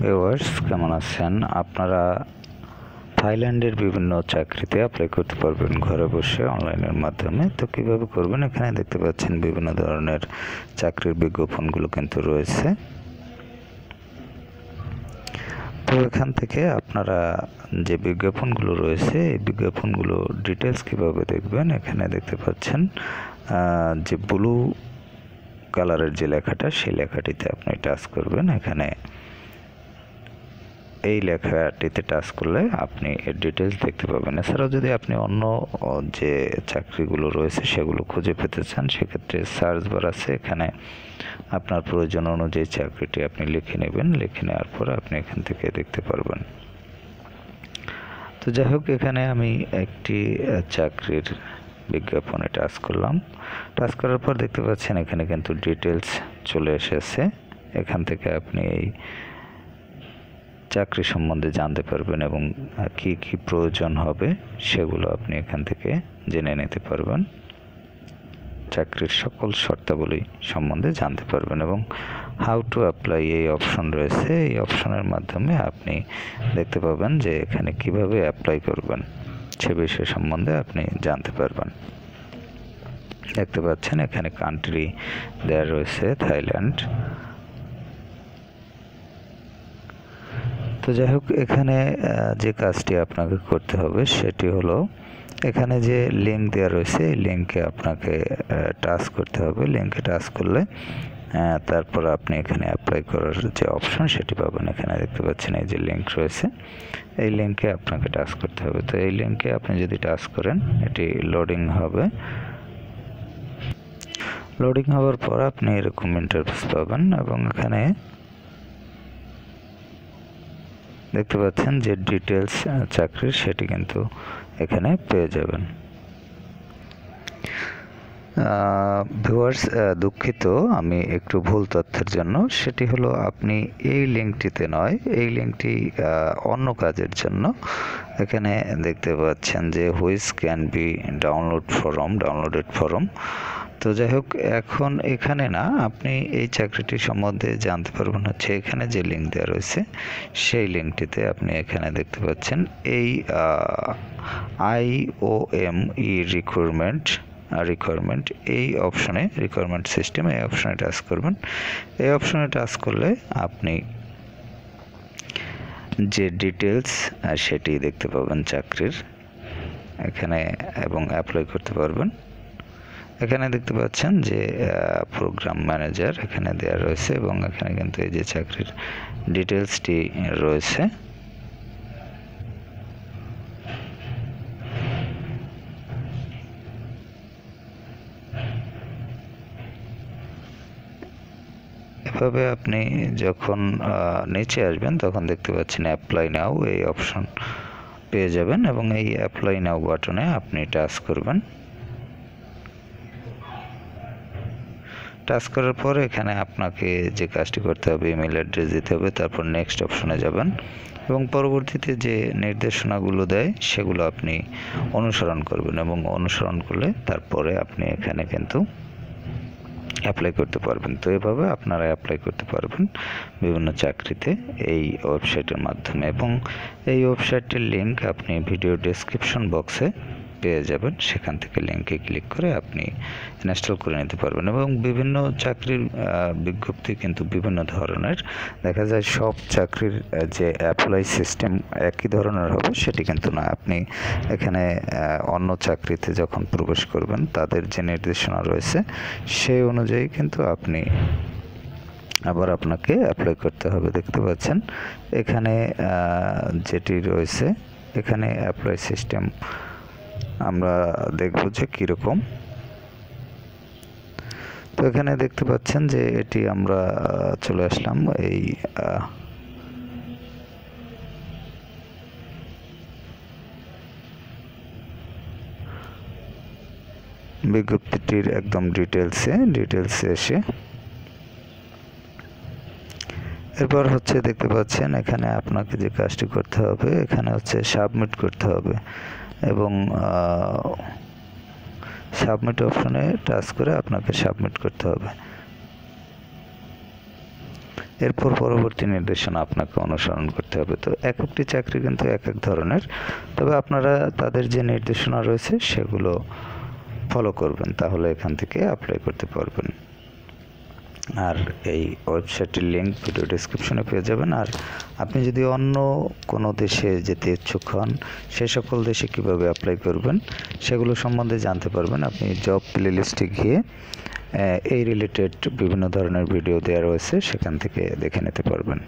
Viewers, কেমন আছেন? আপনারা থাইল্যান্ডের বিভিন্ন চাকরিতে অ্যাপ্লাই করতে পারবেন ঘরে বসে অনলাইনের মাধ্যমে। তো কীভাবে করবেন? এখানে দেখতে পাচ্ছেন বিভিন্ন ধরনের চাকরির বিজ্ঞাপনগুলো কিন্তু রয়েছে। তো এখান থেকে আপনারা যে বিজ্ঞাপনগুলো রয়েছে এই বিজ্ঞাপনগুলো ডিটেলস কীভাবে দেখবেন, এখানে দেখতে পাচ্ছেন যে ব্লু কালারের যে লেখাটা, সেই লেখাটিতে আপনি টাচ করবেন। এখানে এই লেখাটিতে টাচ করলে আপনি এর ডিটেলস দেখতে পাবেন। এছাড়াও যদি আপনি অন্য যে চাকরিগুলো রয়েছে সেগুলো খুঁজে পেতে চান, সেক্ষেত্রে সার্চ বার আছে, এখানে আপনার প্রয়োজন অনুযায়ী চাকরিটি আপনি লিখে নেবেন। লিখে নেওয়ার পর আপনি এখান থেকে দেখতে পারবেন। তো যাই হোক, এখানে আমি একটি চাকরির বিজ্ঞাপনে টাচ করলাম। টাচ করার পর দেখতে পাচ্ছেন এখানে কিন্তু ডিটেলস চলে এসেছে। এখান থেকে আপনি এই চাকরি সম্বন্ধে জানতে পারবেন এবং কি কি প্রয়োজন হবে সেগুলো আপনি এখান থেকে জেনে নিতে পারবেন। চাকরির সকল শর্তাবলী সম্বন্ধে জানতে পারবেন এবং হাউ টু অ্যাপ্লাই এই অপশন রয়েছে। এই অপশনের মাধ্যমে আপনি দেখতে পাবেন যে এখানে কিভাবে অ্যাপ্লাই করবেন সে বিষয় সম্বন্ধে আপনি জানতে পারবেন। দেখতে পাচ্ছেন এখানে কান্ট্রি দেওয়া রয়েছে থাইল্যান্ড। তো যাই হোক, এখানে যে কাজটি আপনাকে করতে হবে সেটি হলো, এখানে যে লিঙ্ক দেওয়া রয়েছে এই লিঙ্কে আপনাকে টাচ করতে হবে। লিঙ্কে টাচ করলে তারপর আপনি এখানে অ্যাপ্লাই করার যে অপশন সেটি পাবেন। এখানে দেখতে পাচ্ছেন এই যে লিঙ্ক রয়েছে, এই লিঙ্কে আপনাকে টাচ করতে হবে। তো এই লিঙ্কে আপনি যদি টাচ করেন এটি লোডিং হবে। লোডিং হওয়ার পর আপনি এরকম ইন্টারফেস পাবেন এবং এখানে দেখতে পাচ্ছেন যে ডিটেলস চাকরির সেটি কিন্তু এখানে পেয়ে যাবেন। ভিউয়ার্স, দুঃখিত আমি একটু ভুল তথ্যের জন্য। সেটি হলো আপনি এই লিঙ্কটিতে নয়, এই লিঙ্কটি অন্য কাজের জন্য। এখানে দেখতে পাচ্ছেন যে which can be downloaded form. তো যাই হোক, এখন এখানে না, আপনি এই চাকরিটি সম্বন্ধে জানতে পারবেন হচ্ছে এখানে যে লিঙ্ক দেওয়া রয়েছে সেই লিঙ্কটিতে। আপনি এখানে দেখতে পাচ্ছেন এই IOME রিকোয়ারমেন্ট এই অপশনে, রিকোয়ারমেন্ট সিস্টেম এই অপশনে টাচ করবেন। এই অপশনে টাচ করলে আপনি যে ডিটেলস সেটি দেখতে পাবেন চাকরির এখানে এবং অ্যাপ্লাই করতে পারবেন। এখানে দেখতে পাচ্ছেন যে প্রোগ্রাম ম্যানেজার এখানে দেওয়া রয়েছে এবং এখানে কিন্তু এই যে চাকরির ডিটেলসটি রয়েছে। এভাবে আপনি যখন নিচে আসবেন তখন দেখতে পাচ্ছেন অ্যাপ্লাই নাও এই অপশন পেয়ে যাবেন এবং এই অ্যাপ্লাই নাও বাটনে আপনি টাচ করবেন। টাচ করার পর এখানে আপনাকে যে কাজটি করতে হবে, ইমেল অ্যাড্রেস দিতে হবে, তারপর নেক্সট অপশনে যাবেন এবং পরবর্তীতে যে নির্দেশনাগুলো দেয় সেগুলো আপনি অনুসরণ করবেন এবং অনুসরণ করলে তারপরে আপনি এখানে কিন্তু অ্যাপ্লাই করতে পারবেন। তো এভাবে আপনারা অ্যাপ্লাই করতে পারবেন বিভিন্ন চাকরিতে এই ওয়েবসাইটের মাধ্যমে এবং এই ওয়েবসাইটের লিঙ্ক আপনি ভিডিও ডেসক্রিপশন বক্সে পেয়ে যাবেন। সেখান থেকে লিঙ্কে ক্লিক করে আপনি ইনস্টল করে নিতে পারবেন এবং বিভিন্ন চাকরির বিজ্ঞপ্তি কিন্তু বিভিন্ন ধরনের দেখা যায়। সব চাকরির যে অ্যাপ্লাই সিস্টেম একই ধরনের হবে সেটি কিন্তু না। আপনি এখানে অন্য চাকরিতে যখন প্রবেশ করবেন তাদের যে নির্দেশনা রয়েছে সেই অনুযায়ী কিন্তু আপনি আবার আপনাকে অ্যাপ্লাই করতে হবে। দেখতে পাচ্ছেন এখানে যেটি রয়েছে, এখানে অ্যাপ্লাই সিস্টেম আমরা দেখব যে কীরকম। তো এখানে দেখতে পাচ্ছেন যে এটি আমরা চলে আসলাম এই বিজ্ঞপ্তিটির একদম ডিটেলসে এসে এরপর হচ্ছে দেখতে পাচ্ছেন এখানে আপনাকে যে কাজটি করতে হবে এখানে হচ্ছে সাবমিট করতে হবে এবং সাবমিট অপশনে টাচ করে আপনাকে সাবমিট করতে হবে। এরপর পরবর্তী নির্দেশনা আপনাকে অনুসরণ করতে হবে। তো এক একটি চাকরি কিন্তু এক এক ধরনের, তবে আপনারা তাদের যে নির্দেশনা রয়েছে সেগুলো ফলো করবেন, তাহলে এখান থেকে অ্যাপ্লাই করতে পারবেন। আর এই ওয়েবসাইটের লিঙ্ক ভিডিও ডেসক্রিপশনে পেয়ে যাবেন। আর আপনি যদি অন্য কোনো দেশে যেতে ইচ্ছুক হন, সে সকল দেশে কীভাবে অ্যাপ্লাই করবেন সেগুলো সম্বন্ধে জানতে পারবেন। আপনি জব প্লেলিস্টে গিয়ে এই রিলেটেড বিভিন্ন ধরনের ভিডিও দেওয়া রয়েছে, সেখান থেকে দেখে নিতে পারবেন।